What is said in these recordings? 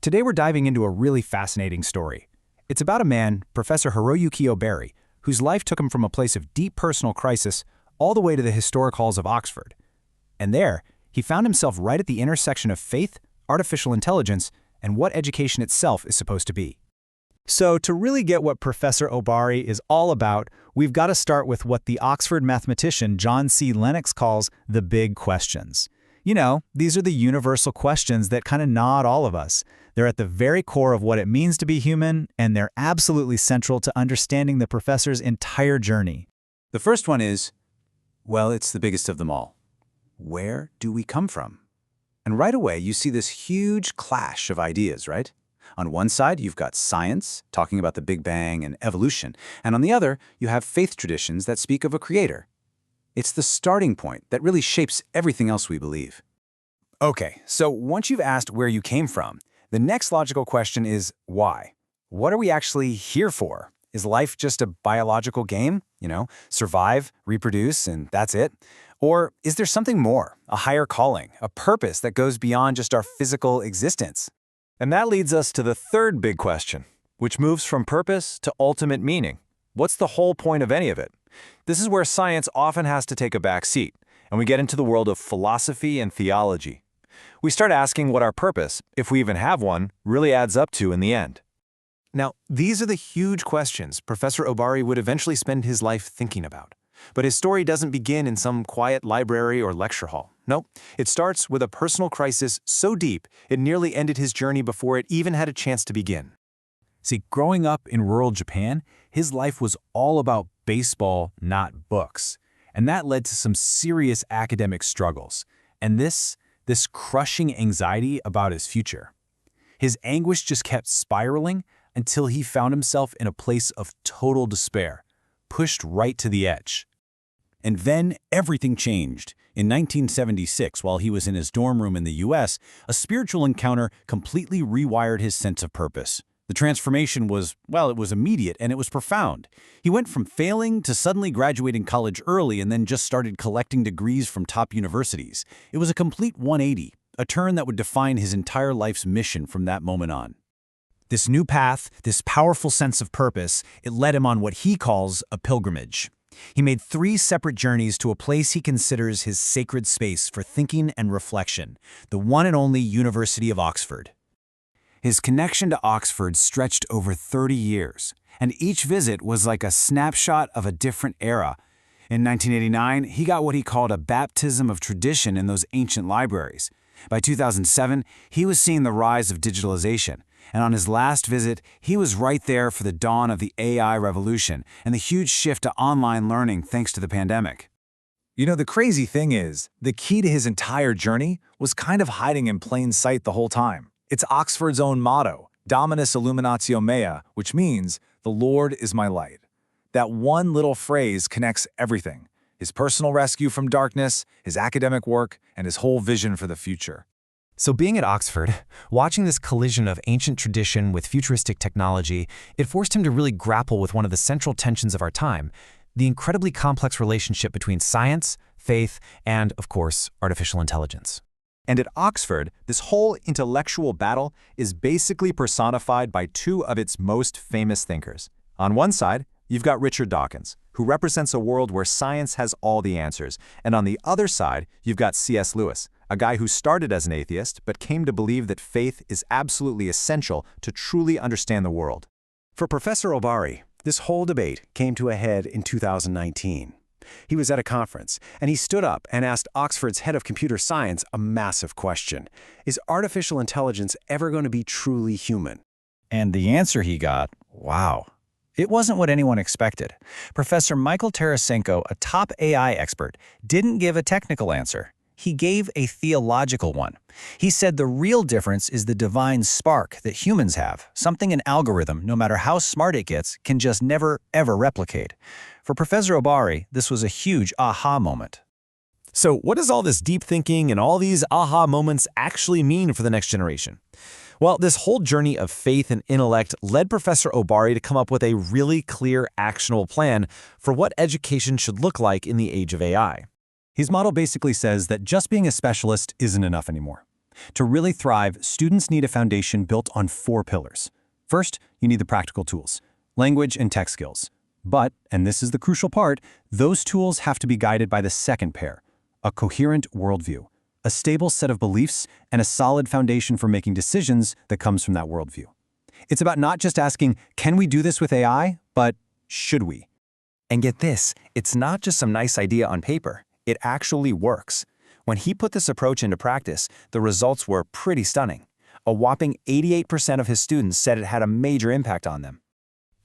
Today we're diving into a really fascinating story. It's about a man, Professor Hiroyuki Oberi, whose life took him from a place of deep personal crisis all the way to the historic halls of Oxford. And there, he found himself right at the intersection of faith, artificial intelligence, and what education itself is supposed to be. So to really get what Professor Oberi is all about, we've got to start with what the Oxford mathematician John C. Lennox calls the big questions. You know, these are the universal questions that kind of nod all of us. They're at the very core of what it means to be human, and they're absolutely central to understanding the professor's entire journey. The first one is, well, it's the biggest of them all. Where do we come from? And right away, you see this huge clash of ideas, right? On one side, you've got science, talking about the Big Bang and evolution, and on the other, you have faith traditions that speak of a creator. It's the starting point that really shapes everything else we believe. Okay, so once you've asked where you came from, the next logical question is why? What are we actually here for? Is life just a biological game? Survive, reproduce, and that's it? Or is there something more, a higher calling, a purpose that goes beyond just our physical existence? And that leads us to the third big question, which moves from purpose to ultimate meaning. What's the whole point of any of it? This is where science often has to take a back seat, and we get into the world of philosophy and theology. We start asking what our purpose, if we even have one, really adds up to in the end. Now, these are the huge questions Professor Oberi would eventually spend his life thinking about. But his story doesn't begin in some quiet library or lecture hall. No, it starts with a personal crisis so deep it nearly ended his journey before it even had a chance to begin. See, growing up in rural Japan, his life was all about baseball, not books. And that led to some serious academic struggles. And this crushing anxiety about his future. His anguish just kept spiraling until he found himself in a place of total despair, pushed right to the edge. And then everything changed. In 1976, while he was in his dorm room in the US, a spiritual encounter completely rewired his sense of purpose. The transformation was, well, it was immediate and it was profound. He went from failing to suddenly graduating college early and then just started collecting degrees from top universities. It was a complete 180, a turn that would define his entire life's mission from that moment on. This new path, this powerful sense of purpose, it led him on what he calls a pilgrimage. He made 3 separate journeys to a place he considers his sacred space for thinking and reflection, the one and only University of Oxford. His connection to Oxford stretched over 30 years, and each visit was like a snapshot of a different era. In 1989, he got what he called a baptism of tradition in those ancient libraries. By 2007, he was seeing the rise of digitalization, and on his last visit, he was right there for the dawn of the AI revolution and the huge shift to online learning thanks to the pandemic. The crazy thing is, the key to his entire journey was kind of hiding in plain sight the whole time. It's Oxford's own motto, Dominus Illuminatio Mea, which means, the Lord is my light. That one little phrase connects everything: his personal rescue from darkness, his academic work, and his whole vision for the future. So being at Oxford, watching this collision of ancient tradition with futuristic technology, it forced him to really grapple with one of the central tensions of our time, the incredibly complex relationship between science, faith, and, of course, artificial intelligence. And at Oxford, this whole intellectual battle is basically personified by 2 of its most famous thinkers. On one side, you've got Richard Dawkins, who represents a world where science has all the answers. And on the other side, you've got C.S. Lewis, a guy who started as an atheist but came to believe that faith is absolutely essential to truly understand the world. For Professor Oberi, this whole debate came to a head in 2019. He was at a conference, and he stood up and asked Oxford's head of computer science a massive question. Is artificial intelligence ever going to be truly human? And the answer he got, wow. It wasn't what anyone expected. Professor Michael Tarasenko, a top AI expert, didn't give a technical answer. He gave a theological one. He said the real difference is the divine spark that humans have, something an algorithm, no matter how smart it gets, can just never, ever replicate. For Professor Oberi, this was a huge aha moment. So what does all this deep thinking and all these aha moments actually mean for the next generation? Well, this whole journey of faith and intellect led Professor Oberi to come up with a really clear, actionable plan for what education should look like in the age of AI. His model basically says that just being a specialist isn't enough anymore. To really thrive, students need a foundation built on 4 pillars. First, you need the practical tools, language and tech skills. But, and this is the crucial part, those tools have to be guided by the second pair, a coherent worldview, a stable set of beliefs, and a solid foundation for making decisions that comes from that worldview. It's about not just asking, can we do this with AI, but should we? And get this, it's not just some nice idea on paper. It actually works. When he put this approach into practice, the results were pretty stunning. A whopping 88% of his students said it had a major impact on them.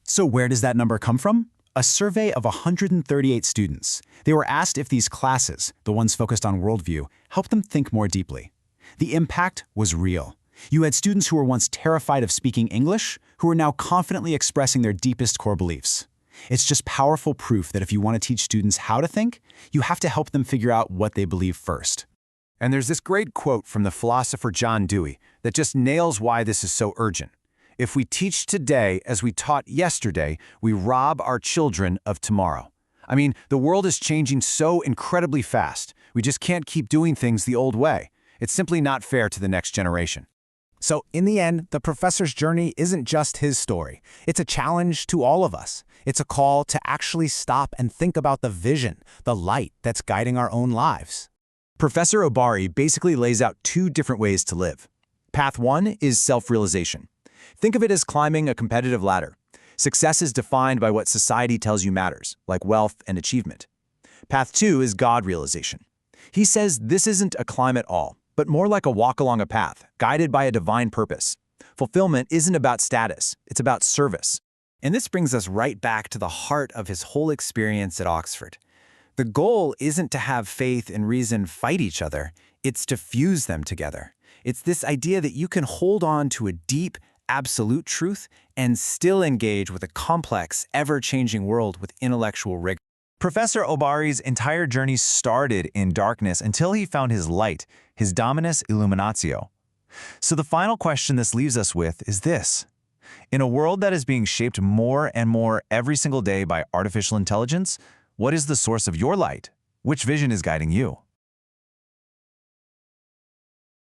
So where does that number come from? A survey of 138 students. They were asked if these classes, the ones focused on worldview, helped them think more deeply. The impact was real. You had students who were once terrified of speaking English, who are now confidently expressing their deepest core beliefs. It's just powerful proof that if you want to teach students how to think, you have to help them figure out what they believe first. And there's this great quote from the philosopher John Dewey that just nails why this is so urgent. If we teach today as we taught yesterday, we rob our children of tomorrow. I mean, the world is changing so incredibly fast. We just can't keep doing things the old way. It's simply not fair to the next generation. So in the end, the professor's journey isn't just his story. It's a challenge to all of us. It's a call to actually stop and think about the vision, the light that's guiding our own lives. Professor Obari basically lays out 2 different ways to live. Path 1 is self-realization. Think of it as climbing a competitive ladder. Success is defined by what society tells you matters, like wealth and achievement. Path 2 is God realization. He says this isn't a climb at all, but more like a walk along a path, guided by a divine purpose. Fulfillment isn't about status, it's about service. And this brings us right back to the heart of his whole experience at Oxford. The goal isn't to have faith and reason fight each other, it's to fuse them together. It's this idea that you can hold on to a deep, absolute truth and still engage with a complex, ever-changing world with intellectual rigor. Professor Obari's entire journey started in darkness until he found his light, his Dominus Illuminatio. So the final question this leaves us with is this. In a world that is being shaped more and more every single day by artificial intelligence, what is the source of your light? Which vision is guiding you?